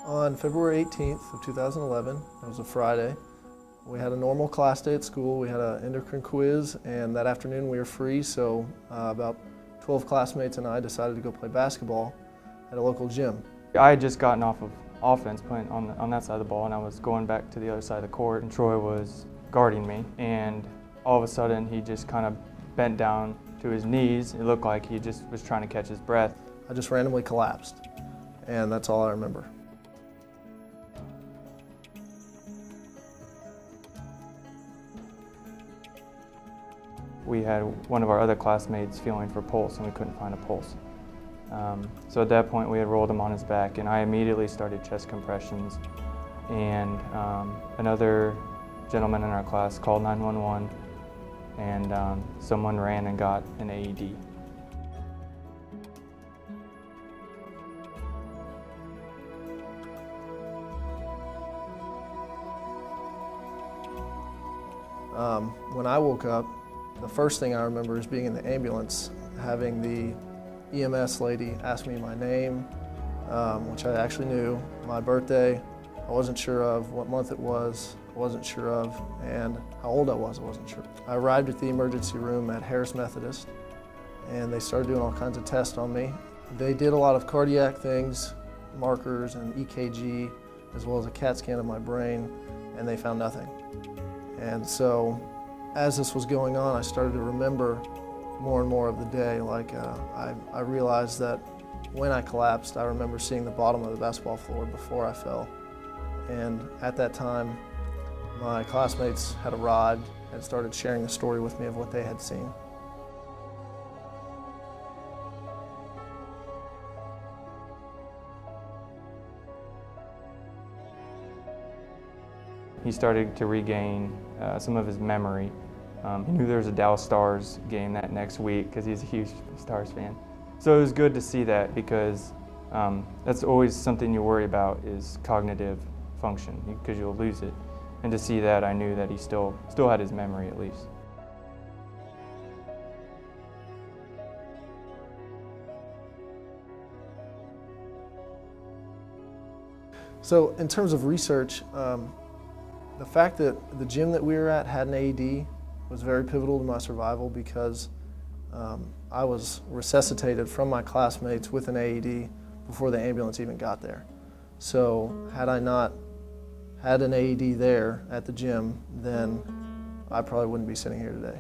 On February 18th of 2011, it was a Friday, we had a normal class day at school. We had an endocrine quiz, and that afternoon we were free, so about 12 classmates and I decided to go play basketball at a local gym. I had just gotten off of offense playing on that side of the ball, and I was going back to the other side of the court, and Troy was guarding me, and all of a sudden he just kind of bent down to his knees. It looked like he just was trying to catch his breath. I just randomly collapsed, and that's all I remember. We had one of our other classmates feeling for pulse, and we couldn't find a pulse. So at that point we had rolled him on his back, and I immediately started chest compressions, and another gentleman in our class called 911, and someone ran and got an AED. When I woke up, the first thing I remember is being in the ambulance, having the EMS lady ask me my name, which I actually knew, my birthday. I wasn't sure of what month it was, I wasn't sure of, and how old I wasn't sure. I arrived at the emergency room at Harris Methodist, and they started doing all kinds of tests on me. They did a lot of cardiac things, markers and EKG, as well as a CAT scan of my brain, and they found nothing. And so, as this was going on, I started to remember more and more of the day. I realized that when I collapsed, I remember seeing the bottom of the basketball floor before I fell. And at that time, my classmates had arrived and started sharing the story with me of what they had seen. He started to regain some of his memory. He knew there was a Dallas Stars game that next week because he's a huge Stars fan. So it was good to see that, because that's always something you worry about, is cognitive function, because you'll lose it. And to see that, I knew that he still had his memory at least. So in terms of research, the fact that the gym that we were at had an AED was very pivotal to my survival, because I was resuscitated from my classmates with an AED before the ambulance even got there. So had I not had an AED there at the gym, then I probably wouldn't be sitting here today.